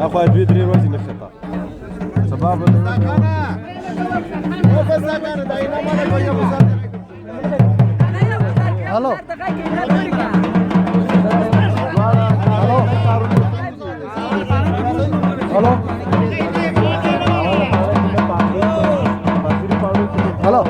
اخويا 2-3 ورځې نه خطا سبا به هلو هلو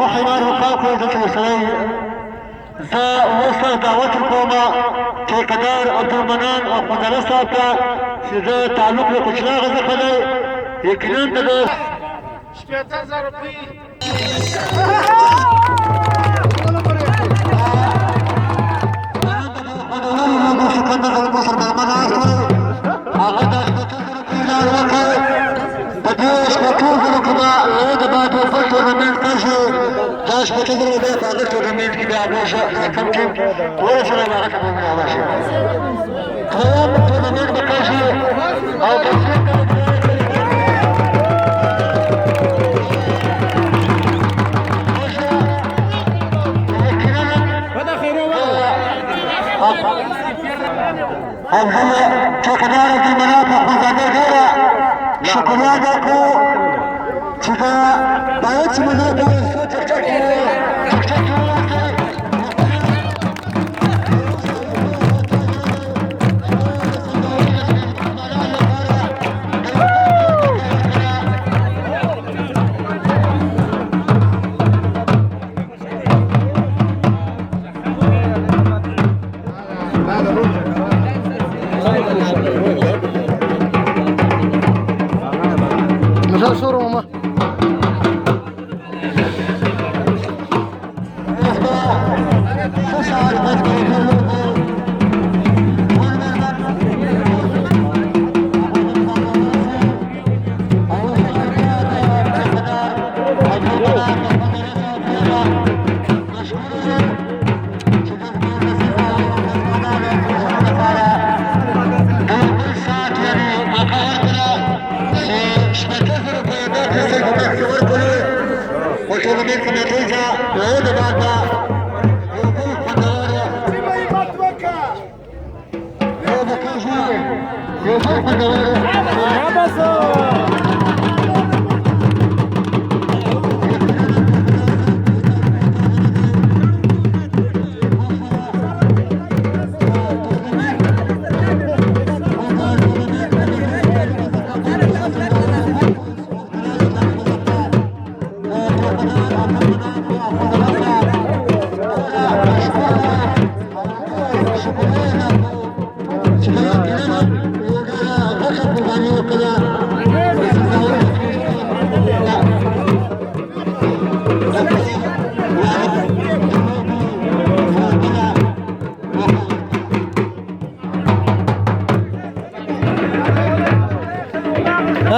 محمد وفاقه تتوصلي زا وصل دعوت القومة ټیکدار عبدالمنان او خدای صاحب ته چې زه تعلق له کوچنا غزه خلای یقینا ته 15000 روپۍ داش بتدري ده فاضل تورنمنت كده عباس كم تيم ولا شيء ما راح تكون عباس كلام تورنمنت بكاشي او كاشي هذا خير هم تقدر المناطق وزادة شكرا لكم شكرا بايت مناطق مثال صورة ماما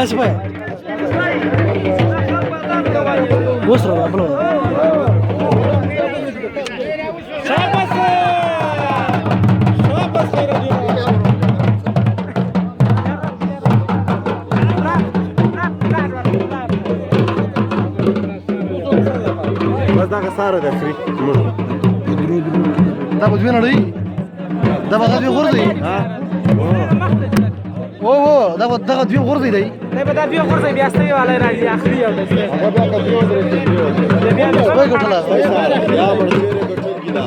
ماشي بقى وصلوا قبلوا شابس خير اليوم بس دا خساره ده فري دا بدوين علي دا بدوين غرزي ها اوه دا بدوين غرزي دی دا بیا ورځي بیا ستې والے راځي اخري او دسته هغه بیا کډیو درته بیا وای ګټلا یا ورچېره ګټل کیدا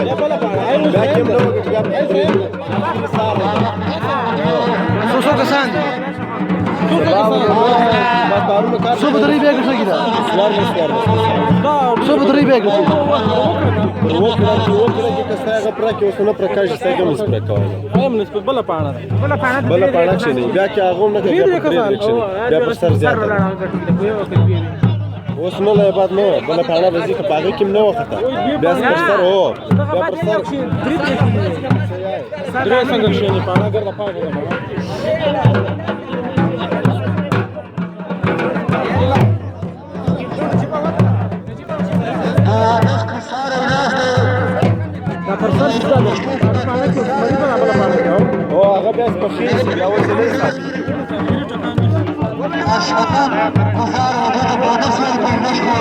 بیا بل باندې بیا کوم نو بیا سو کسان سو بدري بیا ګټل کیدا سو بدري بیا ګټل وکړه چې کسایغه پر کې اوسنه پرکاش څنګه مس پر کول هم نسبت بل پاڼه بل پاڼه چې نه بیا کې هغه نه بیا پر سر زیات اوس نو له بعد نو بل پاڼه وځي که پاګه کې نه وخته بیا پر سر هو بیا پر سر درې څنګه شي نه پاڼه ګرځا پاګه او هغه بیا سپخېږي بیا وځلې ساتي اشهدان گزار وجود بونس ور کوي نشو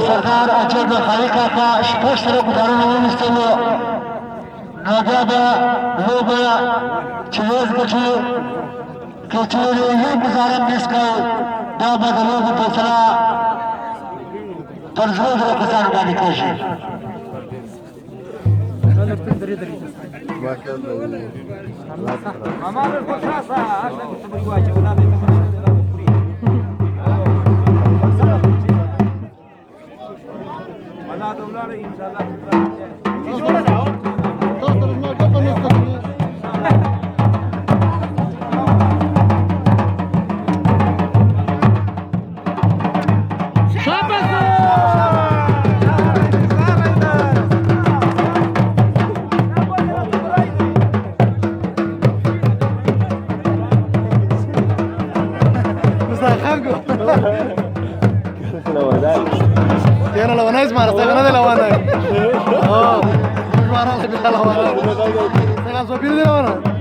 سردار اجر د خالقا کا شپږ سره ګډارونه ونیستلو نو بیا به لوبه چې اوس بچي که چېرې یو ګزاره میس کړو دا به د لوبو فیصله پر زړو زرو کسانو باندې کېږي Tiene la buena Ismar, se gana de la buena. Oh, Ismar se gana de la buena. Se gana su de la buena.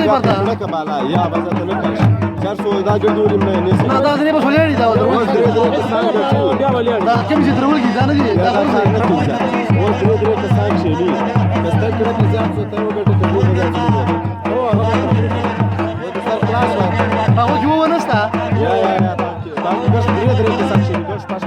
پرته لکه بالا یا بزه ته نه کړي 400 دا ګډوري مې نه نه دا ځنې په سولېړي دا اوس درې کسان ګټي بیا ولې دا کوم چې درول کی دا نه دي دا دا څنګه نه کیږي اوس درې کسان شېلي کسته کړه چې ځان څه ته وګټه ته دې نه ځي او هغه د سر کلاس هغه جو ونستا یا دا بس درې کسان شېلي بس پاس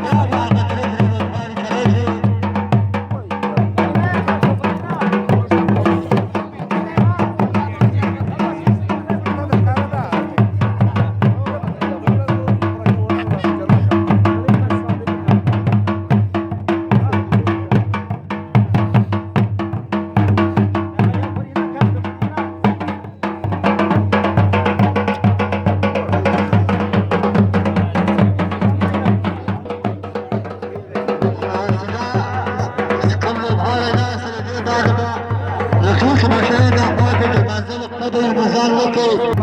لطوف مشاهدة أخواتي المنزل القدر المزال لكي